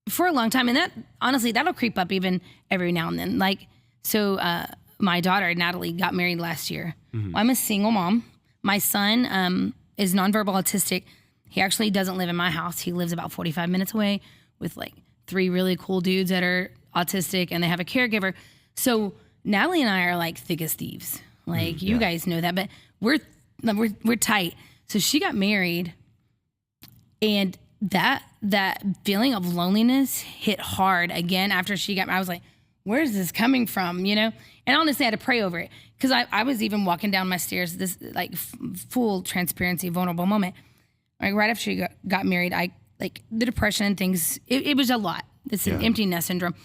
for a long time. And that, honestly, that'll creep up even every now and then. Like, so my daughter, Natalie, got married last year. I'm a single mom. My son is nonverbal autistic. He actually doesn't live in my house. He lives about 45 minutes away with like 3 really cool dudes that are autistic, and they have a caregiver. So Natalie and I are like thick as thieves. Like you guys know that, but we're tight. So she got married, and that feeling of loneliness hit hard again after she got married. I was like, where's this coming from? You know? And honestly, I had to pray over it, because I was even walking down my stairs, this like full transparency, vulnerable moment. Like right after she got married, I like the depression and things. It was a lot. It's an empty nest syndrome.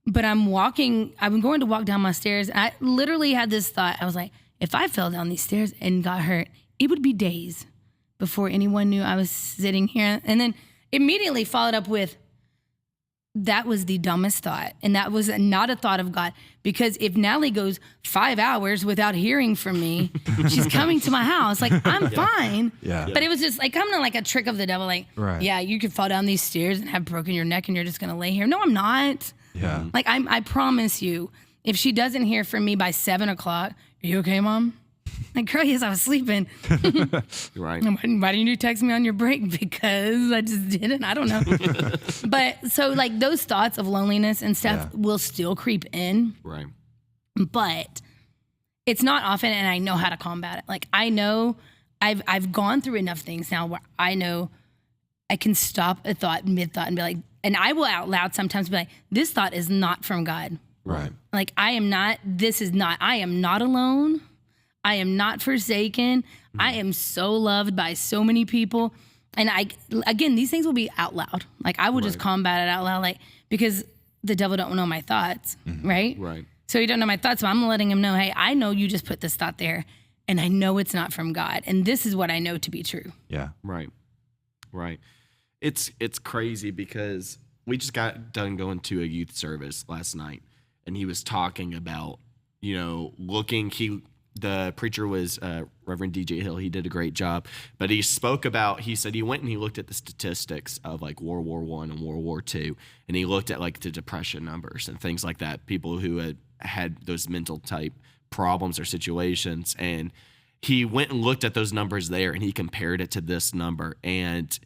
But I'm going to walk down my stairs. And I literally had this thought. I was like, if I fell down these stairs and got hurt, it would be days before anyone knew I was sitting here. And then immediately followed up with, that was the dumbest thought. And that was not a thought of God. Because if Natalie goes 5 hours without hearing from me, she's coming to my house. Like, I'm fine. Yeah. But it was just like kind of like a trick of the devil. Like, yeah, you could fall down these stairs and have broken your neck and you're just going to lay here. No, I'm not. Yeah. Like, I promise you, if she doesn't hear from me by 7 o'clock, are you okay, Mom? Like, girl, yes, I was sleeping. Right. Why didn't you text me on your break? Because I just didn't. I don't know. But so like those thoughts of loneliness and stuff will still creep in. Right. But it's not often, and I know how to combat it. Like, I know I've gone through enough things now where I know I can stop a thought mid-thought and be like, and I will out loud sometimes be like, this thought is not from God. Right. Like, I am not alone. I am not forsaken. I am so loved by so many people. And again, these things will be out loud. Like, I will just combat it out loud, like, because the devil don't know my thoughts, right? Right. So he don't know my thoughts, so I'm letting him know, hey, I know you just put this thought there, and I know it's not from God. And this is what I know to be true. Yeah. Right. Right. It's crazy because we just got done going to a youth service last night, and he was talking about, the preacher was Reverend DJ Hill. He did a great job. But he said he went and he looked at the statistics of like World War I and World War II. And he looked at like the depression numbers and things like that, people who had those mental type problems or situations. And he went and looked at those numbers there, and he compared it to this number. And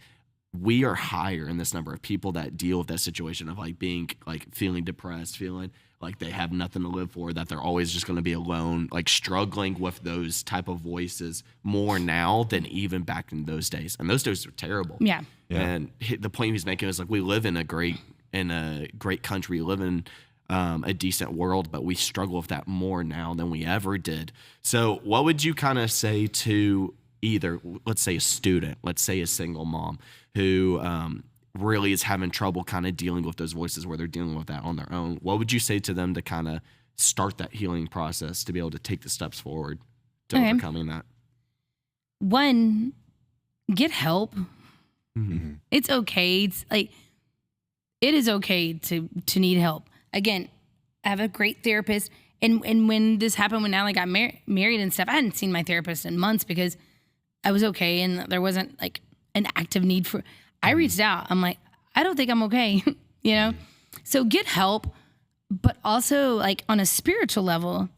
we are higher in this number of people that deal with that situation of like being like feeling depressed, feeling like they have nothing to live for, that they're always just going to be alone, like struggling with those type of voices more now than even back in those days. And those days were terrible. Yeah. And the point he was making was like, we live in a great country, we live in a decent world, but we struggle with that more now than we ever did. So what would you kind of say to either, let's say a student, let's say a single mom who really is having trouble kind of dealing with those voices where they're dealing with that on their own? What would you say to them to kind of start that healing process to be able to take the steps forward to overcoming that? One, get help. Mm-hmm. It's okay. It's like, it is okay to need help. Again, I have a great therapist. And when this happened, when Natalie got married and stuff, I hadn't seen my therapist in months because I was okay. And there wasn't like an active need for, I reached out. I'm like, I don't think I'm okay, So get help, but also like on a spiritual level,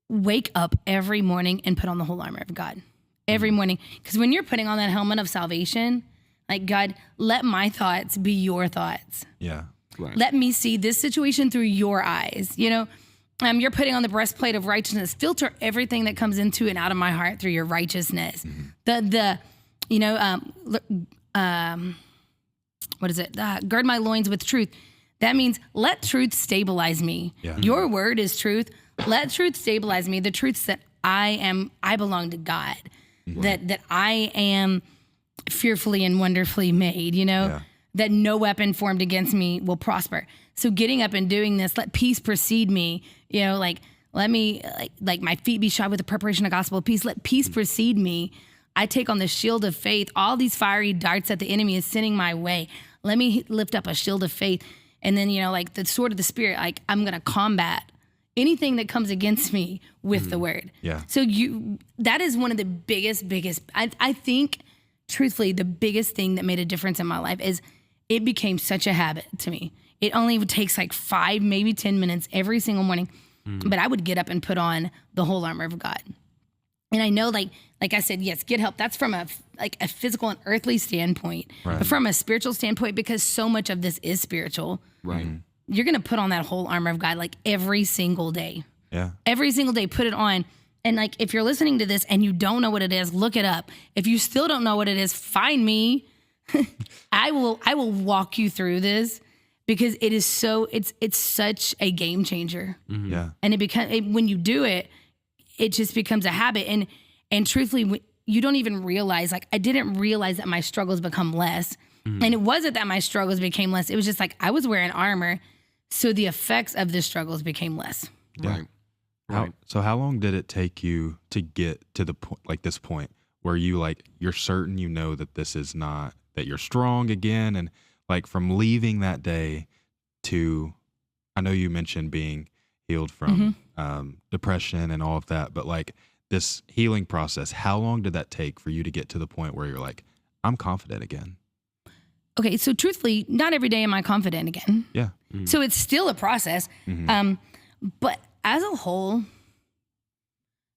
wake up every morning and put on the whole armor of God every morning. Because when you're putting on that helmet of salvation, like, God, let my thoughts be your thoughts. Yeah. Right. Let me see this situation through your eyes. You're putting on the breastplate of righteousness. Filter everything that comes into and out of my heart through your righteousness. what is it? Gird my loins with truth. That means let truth stabilize me. Yeah. Your word is truth. Let truth stabilize me. The truth's that I belong to God. That I am fearfully and wonderfully made, that no weapon formed against me will prosper. So getting up and doing this, let peace precede me, let me, like my feet be shod with the preparation of gospel of peace. Let peace precede me. I take on the shield of faith, all these fiery darts that the enemy is sending my way. Let me lift up a shield of faith. And then, like the sword of the spirit, like I'm going to combat anything that comes against me with the word. Yeah. So that is one of the biggest, I think, truthfully, the biggest thing that made a difference in my life is it became such a habit to me. It only takes like 5, maybe 10 minutes every single morning. But I would get up and put on the whole armor of God. And I know, like I said, yes, get help. That's from a physical and earthly standpoint. Right. But from a spiritual standpoint, because so much of this is spiritual. Right. You're going to put on that whole armor of God like every single day. Yeah. Every single day, put it on. And like, if you're listening to this and you don't know what it is, look it up. If you still don't know what it is, find me. I will walk you through this because it is it's such a game changer. Yeah. And when you do it, it just becomes a habit. And truthfully, you don't even realize, like, I didn't realize that my struggles become less. And it wasn't that my struggles became less. It was just like I was wearing armor. So the effects of the struggles became less. Yeah. Right. So how long did it take you to get to the point, like this point where you're certain, that this is not, that you're strong again? And like from leaving that day to, I know you mentioned being healed from depression and all of that, but like this healing process, how long did that take for you to get to the point where you're like, I'm confident again? Okay, so truthfully, not every day am I confident again. Yeah. So it's still a process. But as a whole,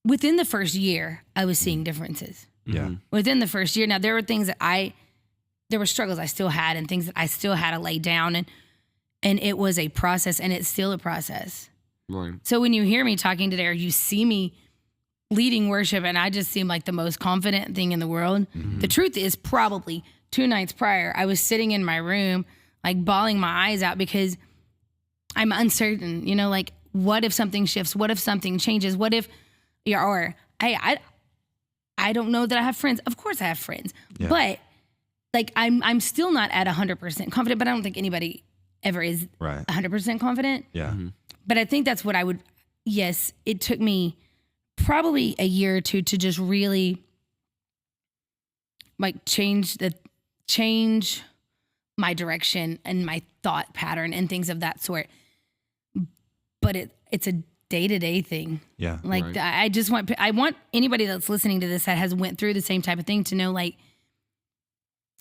within the first year, I was seeing differences. Yeah. Within the first year. Now, there were things that there were struggles I still had and things that I still had to lay down. And it was a process, and it's still a process. Right. So when you hear me talking today or you see me leading worship and I just seem like the most confident thing in the world, the truth is probably 2 nights prior, I was sitting in my room, like bawling my eyes out because I'm uncertain, like what if something shifts? What if something changes? What if, or hey, I don't know that I have friends. Of course I have friends, but like I'm still not at 100% confident, but I don't think anybody ever is 100% confident. Yeah. But I think that's what yes, it took me probably a year or two to just really like change my direction and my thought pattern and things of that sort. But it's a day-to-day thing. Yeah. Like I want anybody that's listening to this that has went through the same type of thing to know, like,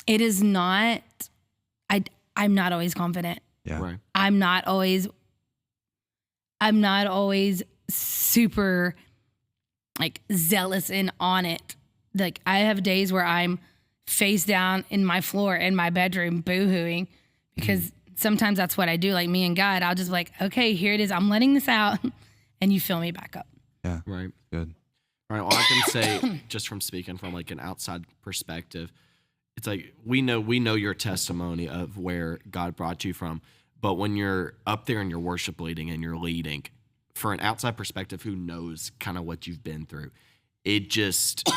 it is not, I'm not always confident. Yeah. Right. I'm not always super like zealous and on it. Like I have days where I'm face down in my floor in my bedroom boo-hooing because sometimes that's what I do. Like me and God, I'll just be like, okay, here it is. I'm letting this out and you fill me back up. Yeah. Right. Good. Right. Well, I can say just from speaking from like an outside perspective, it's like we know your testimony of where God brought you from. But when you're up there and you're worship leading and you're leading, for an outside perspective who knows kind of what you've been through, it just,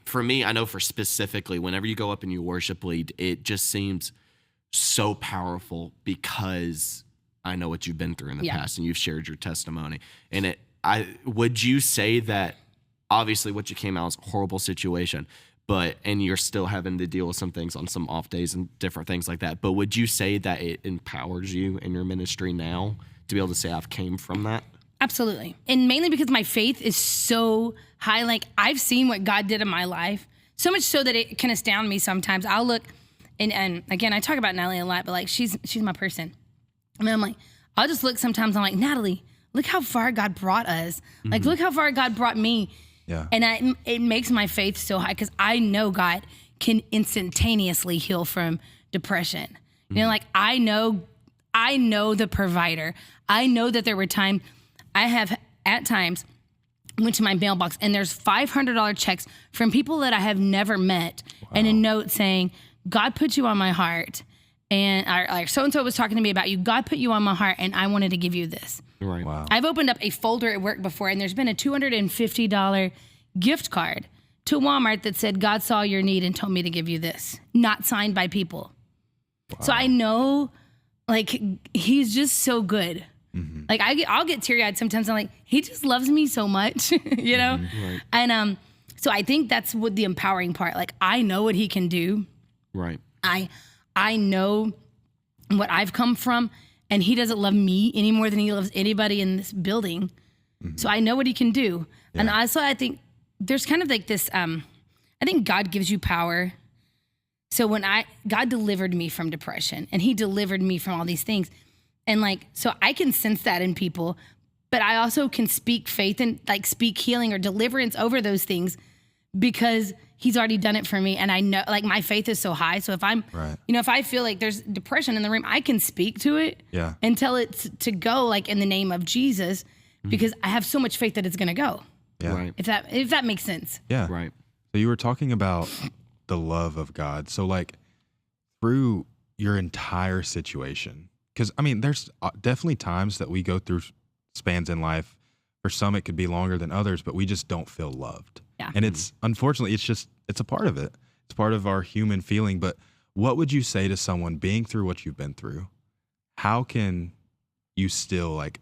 for me, I know for specifically, whenever you go up and you worship lead, it just seems so powerful because I know what you've been through in the past and you've shared your testimony. And would you say that obviously what you came out is a horrible situation, and you're still having to deal with some things on some off days and different things like that. But would you say that it empowers you in your ministry now to be able to say I've came from that? Absolutely. And mainly because my faith is so high. Like I've seen what God did in my life, so much so that it can astound me sometimes. I'll look, and again, I talk about Natalie a lot, but like she's my person. I mean, I'm like, I'll just look sometimes, I'm like, Natalie, look how far God brought us. Like, look how far God brought me. Yeah. And it makes my faith so high because I know God can instantaneously heal from depression. You know, like I know the provider. I know that there were times I have at times went to my mailbox and there's $500 checks from people that I have never met and a note saying, God put you on my heart and our so-and-so was talking to me about you. God put you on my heart, and I wanted to give you this. Right. Wow. I've opened up a folder at work before, and there's been a $250 gift card to Walmart that said, God saw your need and told me to give you this, not signed by people. Wow. So I know, like, he's just so good. Mm-hmm. Like, I'll get teary-eyed sometimes. I'm like, he just loves me so much, you know? Mm-hmm. Right. And so I think that's what the empowering part. Like, I know what he can do. Right. I know what I've come from, and he doesn't love me any more than he loves anybody in this building. Mm-hmm. So I know what he can do. Yeah. And also, I think there's kind of like this, I think God gives you power. So when God delivered me from depression, and he delivered me from all these things. And like, so I can sense that in people, but I also can speak faith and like speak healing or deliverance over those things because he's already done it for me. And I know, like, my faith is so high. So if I'm, right. you know, if I feel like there's depression in the room, I can speak to it and tell it to go, like, in the name of Jesus, because I have so much faith that it's going to go. Yeah. Right. If that makes sense. Yeah. Right. So you were talking about the love of God. So, like, through your entire situation, because, I mean, there's definitely times that we go through spans in life. For some, it could be longer than others, but we just don't feel loved. Yeah. And it's, unfortunately, it's a part of it. It's part of our human feeling. But what would you say to someone being through what you've been through? How can you still, like,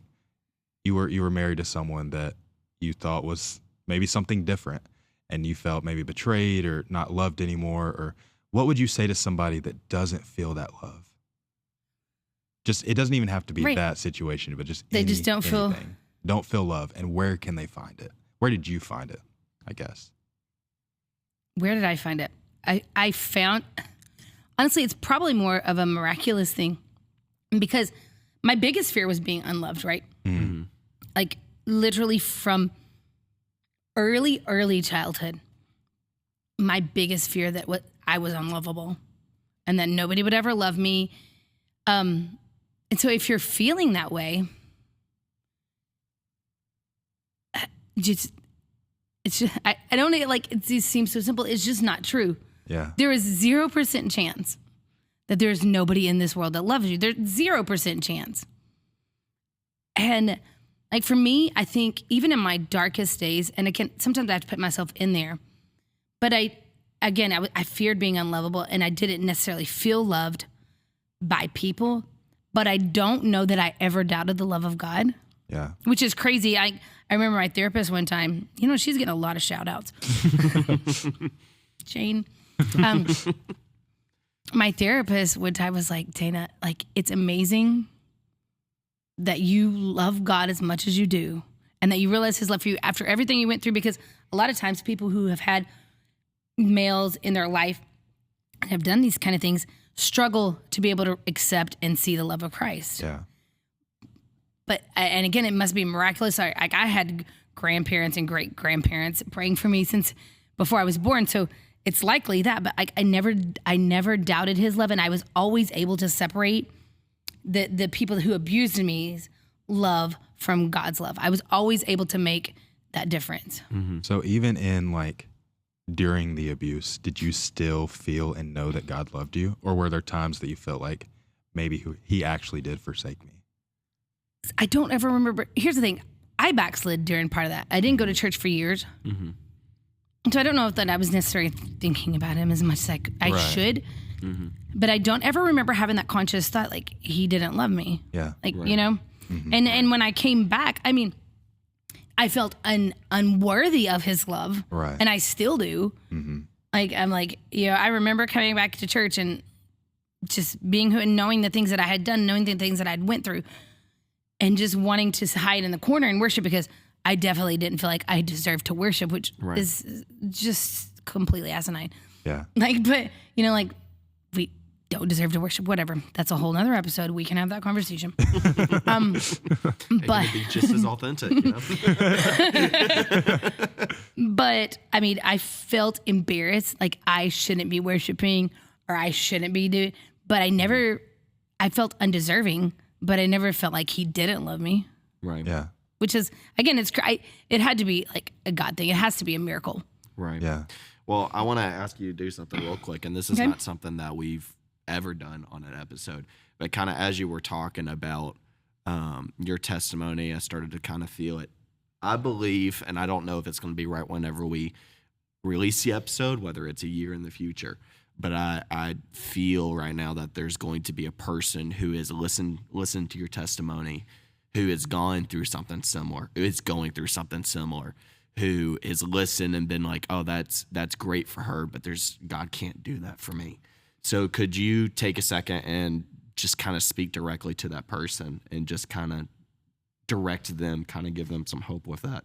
you were married to someone that you thought was maybe something different, and you felt maybe betrayed or not loved anymore? Or what would you say to somebody that doesn't feel that love? Just, it doesn't even have to be that situation, but just they just don't feel love. And where can they find it? Where did you find it? I guess. Where did I find it? I found, honestly, it's probably more of a miraculous thing, because my biggest fear was being unloved, right? Mm-hmm. Like, literally from early childhood, my biggest fear that I was unlovable and that nobody would ever love me. And so if you're feeling that way, I don't like, it seems so simple. It's just not true. Yeah. There is 0% chance that there's nobody in this world that loves you. There's 0% chance. And like, for me, I think even in my darkest days, and again, sometimes I have to put myself in there, but I feared being unlovable, and I didn't necessarily feel loved by people, but I don't know that I ever doubted the love of God. Yeah. Which is crazy. I remember my therapist one time, you know, she's getting a lot of shout outs. Jane. My therapist one time was like, Dana, like, it's amazing that you love God as much as you do, and that you realize his love for you after everything you went through, because a lot of times people who have had males in their life and have done these kind of things struggle to be able to accept and see the love of Christ. Yeah. But, and again, it must be miraculous. I had grandparents and great grandparents praying for me since before I was born. So it's likely that, but I never doubted his love. And I was always able to separate the people who abused me's love from God's love. I was always able to make that difference. Mm-hmm. So even in, like, during the abuse, did you still feel and know that God loved you? Or were there times that you felt like maybe he actually did forsake me? I don't ever remember. Here's the thing. I backslid during part of that. I didn't go to church for years. Mm-hmm. So I don't know if that I was necessarily thinking about him as much as I should. Mm-hmm. But I don't ever remember having that conscious thought, like, he didn't love me. Yeah. Like, you know? Mm-hmm. And when I came back, I mean, I felt unworthy of his love. Right. And I still do. Mm-hmm. Like, I'm like, you know, I remember coming back to church and just being and knowing the things that I had done, knowing the things that I'd went through, and just wanting to hide in the corner and worship, because I definitely didn't feel like I deserved to worship, which is just completely asinine. Yeah. Like, but, you know, like, we don't deserve to worship, whatever. That's a whole nother episode. We can have that conversation. But be just as authentic, you know? But I mean, I felt embarrassed, like I shouldn't be worshiping, or I shouldn't be doing, but I felt undeserving, but I never felt like he didn't love me. Right. Yeah. Which is, again, it had to be like a God thing. It has to be a miracle. Right. Yeah. Well, I want to ask you to do something real quick, and this is not something that we've ever done on an episode. But kind of as you were talking about your testimony, I started to kind of feel it. I believe, and I don't know if it's going to be right whenever we release the episode, whether it's a year in the future, but I feel right now that there's going to be a person who is listened to your testimony, who has gone through something similar, who is going through something similar, who has listened and been like, oh, that's great for her, but God can't do that for me. So could you take a second and just kind of speak directly to that person and just kind of direct them, kind of give them some hope with that?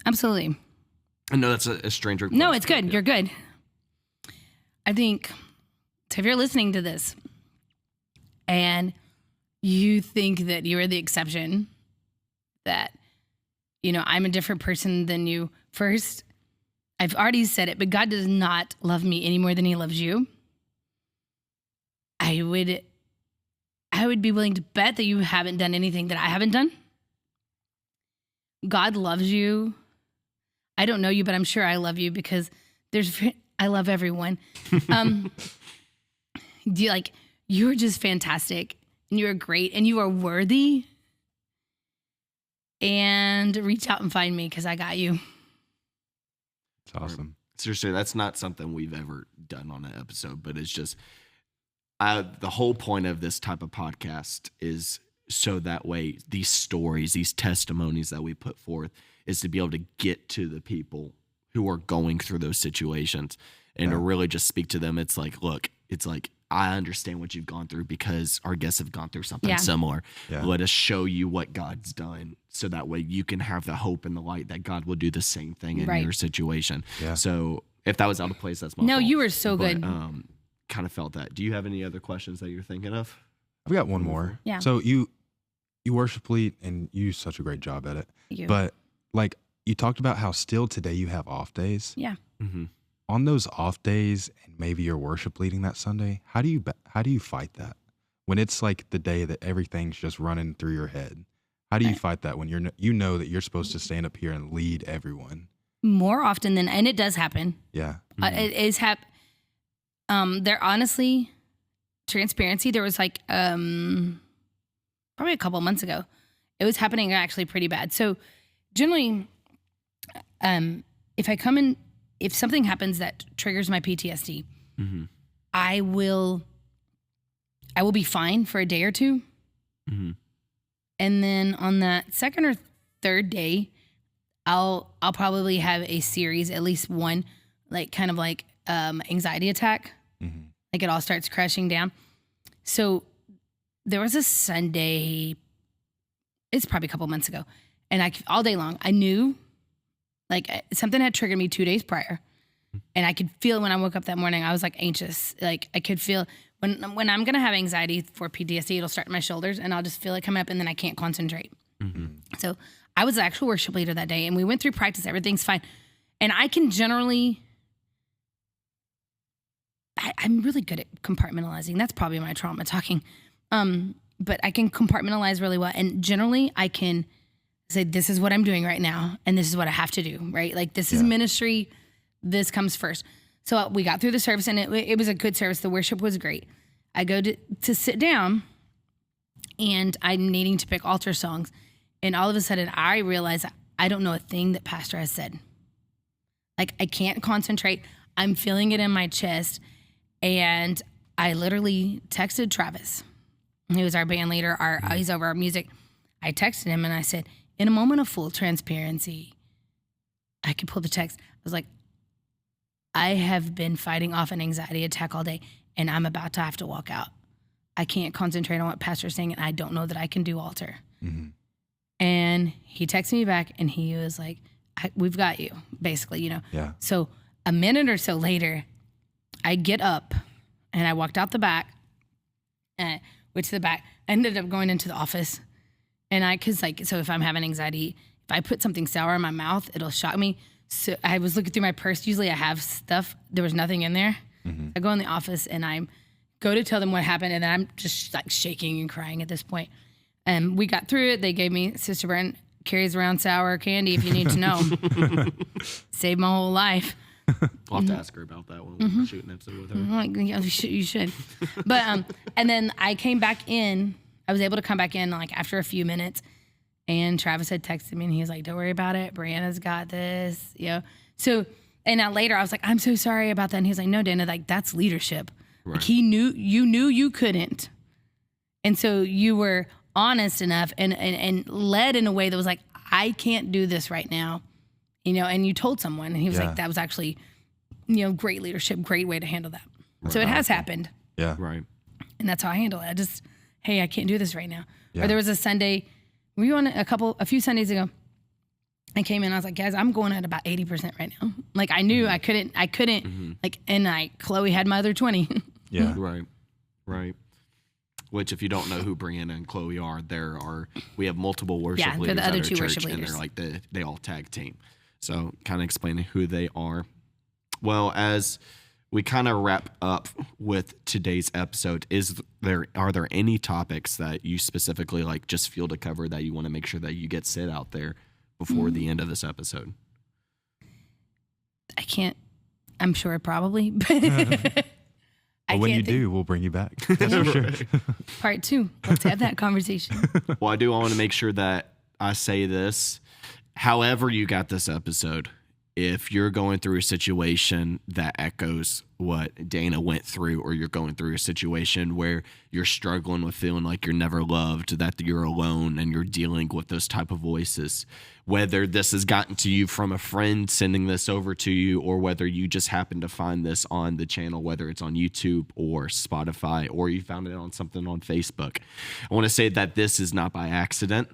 Absolutely. I know that's a strange request. No, it's good. Yeah. You're good. I think, so if you're listening to this and you think that you are the exception, that, I'm a different person than you. First, I've already said it, but God does not love me any more than he loves you. I would be willing to bet that you haven't done anything that I haven't done. God loves you. I don't know you, but I'm sure I love you because I love everyone. You're just fantastic and you're great and you are worthy. And reach out and find me because I got you. It's awesome. Seriously, that's not something we've ever done on an episode, but it's just the whole point of this type of podcast is so that way these stories, these testimonies that we put forth is to be able to get to the people who are going through those situations and to really just speak to them. It's like, look, I understand what you've gone through because our guests have gone through something similar. Yeah. Let us show you what God's done so that way you can have the hope and the light that God will do the same thing in your situation. Yeah. So if that was out of place, that's my fault. You were so good. Kind of felt that. Do you have any other questions that you're thinking of? I've got one more. Yeah. So you worship lead and you do such a great job at it. Thank you. But you talked about how still today you have off days. Yeah. Mm-hmm. On those off days, and maybe you're worship leading that Sunday, how do you fight that when it's like the day that everything's just running through your head? How do you fight that when you know that you're supposed to stand up here and lead everyone? More often than, and it does happen. Yeah, it is there honestly, transparency. There was probably a couple months ago, it was happening actually pretty bad. So generally, if something happens that triggers my PTSD, mm-hmm. I will be fine for a day or two. Mm-hmm. And then on that second or third day, I'll probably have a series, at least one, anxiety attack. Mm-hmm. Like it all starts crashing down. So there was a Sunday, it's probably a couple months ago, and all day long, I knew something had triggered me 2 days prior. And I could feel when I woke up that morning, I was anxious. I could feel when I'm going to have anxiety for PTSD, it'll start in my shoulders and I'll just feel it coming up and then I can't concentrate. Mm-hmm. So I was the actual worship leader that day and we went through practice. Everything's fine. And I can generally, I'm really good at compartmentalizing. That's probably my trauma talking. But I can compartmentalize really well. And generally I can say, this is what I'm doing right now. And this is what I have to do, right? This is ministry. This comes first. So we got through the service and it was a good service. The worship was great. I go to sit down and I'm needing to pick altar songs. And all of a sudden I realize I don't know a thing that pastor has said. I can't concentrate. I'm feeling it in my chest. And I literally texted Travis. He was our band leader. He's over our music. I texted him and I said, in a moment of full transparency, I could pull the text. I was like, I have been fighting off an anxiety attack all day and I'm about to have to walk out. I can't concentrate on what pastor's saying and I don't know that I can do altar. Mm-hmm. And he texted me back and he was like, we've got you, basically, Yeah. So a minute or so later, I get up and I walked out the back, went to the back, I ended up going into the office. And so if I'm having anxiety, if I put something sour in my mouth, it'll shock me. So I was looking through my purse. Usually I have stuff. There was nothing in there. Mm-hmm. I go in the office and I go to tell them what happened. And then I'm just shaking and crying at this point. And we got through it. They gave me, Sister Brent carries around sour candy if you need to know. Saved my whole life. I'll have to ask her about that when we shoot an episode with her. I'm like, yeah, you should. But and then I came back in. I was able to come back in like after a few minutes, and Travis had texted me and he was like, "Don't worry about it. Brianna's got this." So and now later I was like, "I'm so sorry about that." And he was like, "No, Danna, like that's leadership. Right. Like you knew you couldn't, and so you were honest enough and led in a way that was like, I can't do this right now, And you told someone, and he was like, that was actually, great leadership, great way to handle that. Right. So it has happened. Yeah. Right. And that's how I handle it. I just, hey, I can't do this right now. Yeah. Or there was a Sunday, we were on a few Sundays ago. I came in, I was like, guys, I'm going at about 80% right now. Like I knew I couldn't, like, and Chloe had my other 20. Yeah. Right. Which, if you don't know who Brianna and Chloe are, we have multiple worship leaders the other at our two church, worship and leaders. they're like they all tag team. So, kind of explaining who they are. Well, as we kind of wrap up with today's episode, are there any topics that you specifically like just feel to cover that you want to make sure that you get said out there before the end of this episode? I can't. I'm sure probably. But when you do, we'll bring you back. That's for sure. Part 2. Let's have that conversation. Well, I want to make sure that I say this. However you got this episode, if you're going through a situation that echoes what Danna went through, or you're going through a situation where you're struggling with feeling like you're never loved, that you're alone, and you're dealing with those type of voices, whether this has gotten to you from a friend sending this over to you, or whether you just happen to find this on the channel, whether it's on YouTube or Spotify, or you found it on something on Facebook, I want to say that this is not by accident.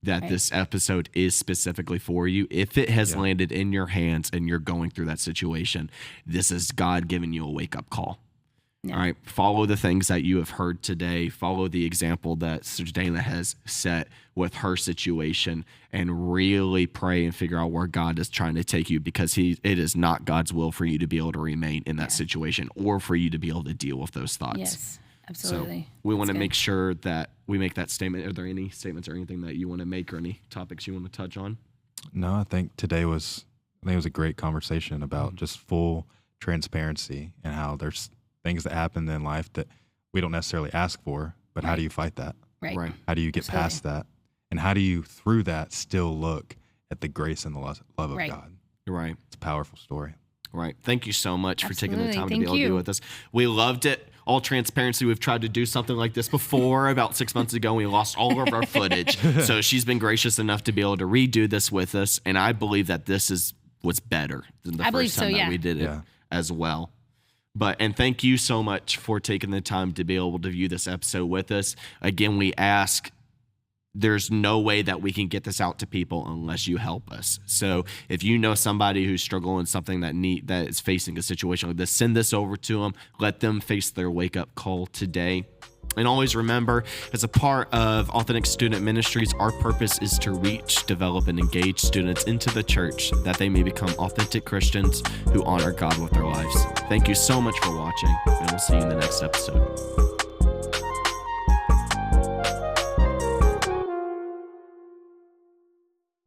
That this episode is specifically for you. If it has landed in your hands and you're going through that situation, this is God giving you a wake-up call. Yeah. All right, follow the things that you have heard today. Follow the example that Sister Danna has set with her situation, and really pray and figure out where God is trying to take you, because it is not God's will for you to be able to remain in that situation, or for you to be able to deal with those thoughts. Yes. Absolutely. So we want to make sure that we make that statement. Are there any statements or anything that you want to make, or any topics you want to touch on? No, I think today was a great conversation about just full transparency, and how there's things that happen in life that we don't necessarily ask for, but how do you fight that? Right. How do you get past that? And how do you, through that, still look at the grace and the love of God? Right. It's a powerful story. Right. Thank you so much for taking the time to Thank be able to be with us. We loved it. All transparency, we've tried to do something like this before. About 6 months ago, we lost all of our footage. So she's been gracious enough to be able to redo this with us. And I believe that this was better than the first time that we did it as well. And thank you so much for taking the time to be able to view this episode with us. Again, we ask, there's no way that we can get this out to people unless you help us. So if you know somebody who's struggling something that is facing a situation like this, send this over to them. Let them face their wake-up call today. And always remember, as a part of Authentic Student Ministries, our purpose is to reach, develop, and engage students into the church, that they may become authentic Christians who honor God with their lives. Thank you so much for watching, and we'll see you in the next episode.